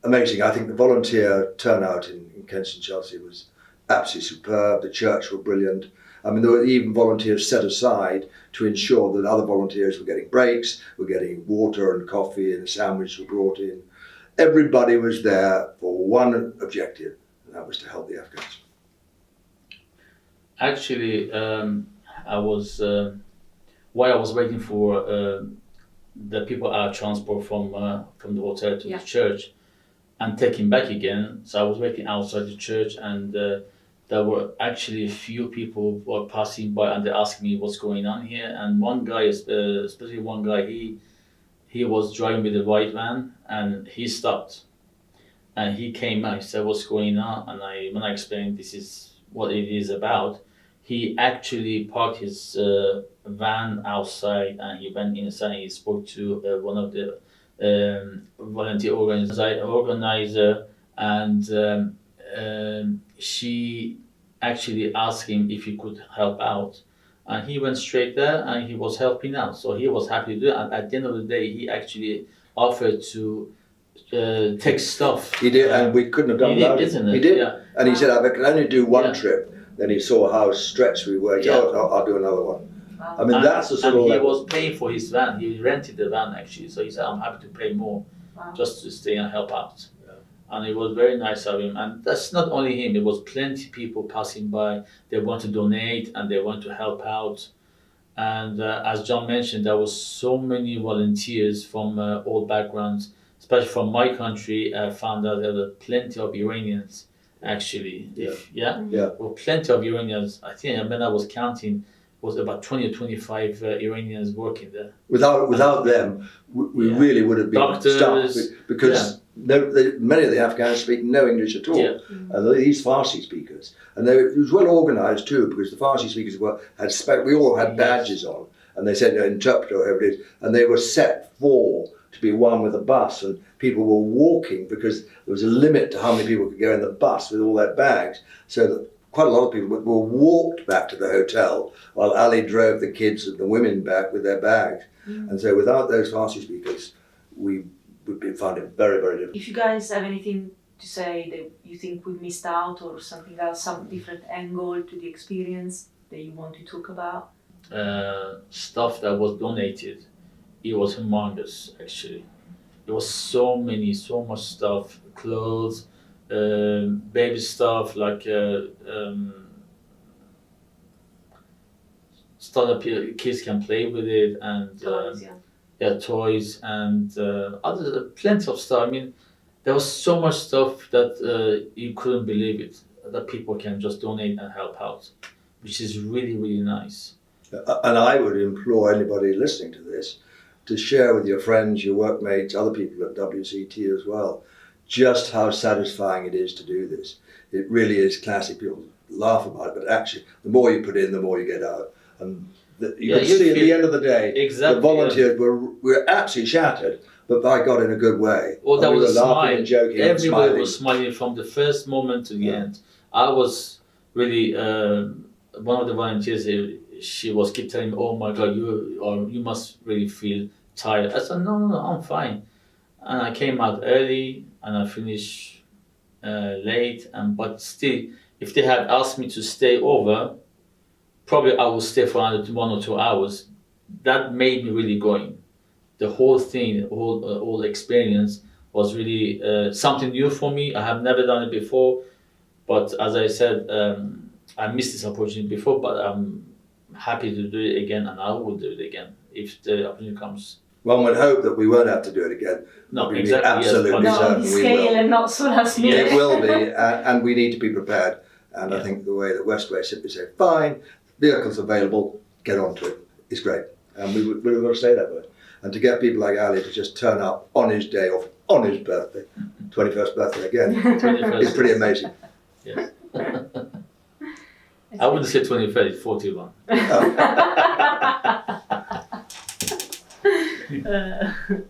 amazing. I think the volunteer turnout in Kensington Chelsea was absolutely superb. The church were brilliant. I mean, there were even volunteers set aside to ensure that other volunteers were getting breaks, were getting water and coffee, and a sandwich were brought in. Everybody was there for one objective, and that was to help the Afghans. Actually, I was while I was waiting for the people out transport from the hotel to the church and taking back again. So I was waiting outside the church, and there were actually a few people who were passing by, and they asked me what's going on here. And one guy, especially one guy, he was driving with a white van, and he stopped, and he came out. He said, "What's going on?" And when I explained this is what it is about, he actually parked his van outside, and he went inside and he spoke to one of the volunteer organizer, and she actually asked him if he could help out, and he went straight there and he was helping out. So he was happy to do it, and at the end of the day he actually offered to take stuff. He did, and we couldn't have done that. He did, and he said, "I can only do one trip." Then he saw how stretched we were. I'll do another one. Wow. I mean, that's the sort of he level. was paying for his van. He rented the van actually, so he said, "I'm happy to pay more just to stay and help out." And it was very nice of him. And that's not only him. It was plenty of people passing by. They want to donate and they want to help out. And as John mentioned, there was so many volunteers from all backgrounds, especially from my country. I found out there were plenty of Iranians. Actually, there were plenty of Iranians. I think when I was counting, was about 20 or 25 Iranians working there. Without them, we really would have been stuck, because many of the Afghans speak no English at all. And these Farsi speakers, and it was well organised too, because the Farsi speakers we all had badges on, and they said interpreter or whoever it is, and they were set to be one with a bus, and people were walking because there was a limit to how many people could go in the bus with all their bags. So that quite a lot of people were walked back to the hotel while Ali drove the kids and the women back with their bags. And so without those Farsi speakers, we would find it very, very difficult. If you guys have anything to say that you think we missed out, or something else, some different angle to the experience that you want to talk about? Stuff that was donated, it was humongous actually. It was so much stuff, clothes, baby stuff, like stuff that kids can play with it, and toys and plenty of stuff. I mean, there was so much stuff that you couldn't believe it, that people can just donate and help out, which is really, really nice. And I would implore anybody listening to this to share with your friends, your workmates, other people at WCT as well, just how satisfying it is to do this. It really is classic. People laugh about it, but actually, the more you put in, the more you get out. And you can see at the end of the day, the volunteers were absolutely shattered, but by God, in a good way. Well, that was a smile. And joking Everybody and was smiling from the first moment to the end. I was really, one of the volunteers, she was keep telling me, "Oh my God, you must really feel tired." I said, no, I'm fine. And I came out early and I finished late, but still, if they had asked me to stay over, probably I would stay for another 1 or 2 hours. That made me really going. The whole thing, whole experience was really something new for me. I have never done it before, but as I said, I missed this opportunity before, but I'm happy to do it again, and I will do it again if the opportunity comes. One would hope that we won't have to do it again. No, exactly. Absolutely Not on certain this we scale will. and not so last minute. It will be, and we need to be prepared. And I think the way that Westway simply say, "Fine, vehicles available, get onto it," is great. And we were going to say that word. And to get people like Ali to just turn up on his day off, on his birthday, 21st birthday again, is pretty amazing. Yes. I wouldn't say 23rd, 41. Oh.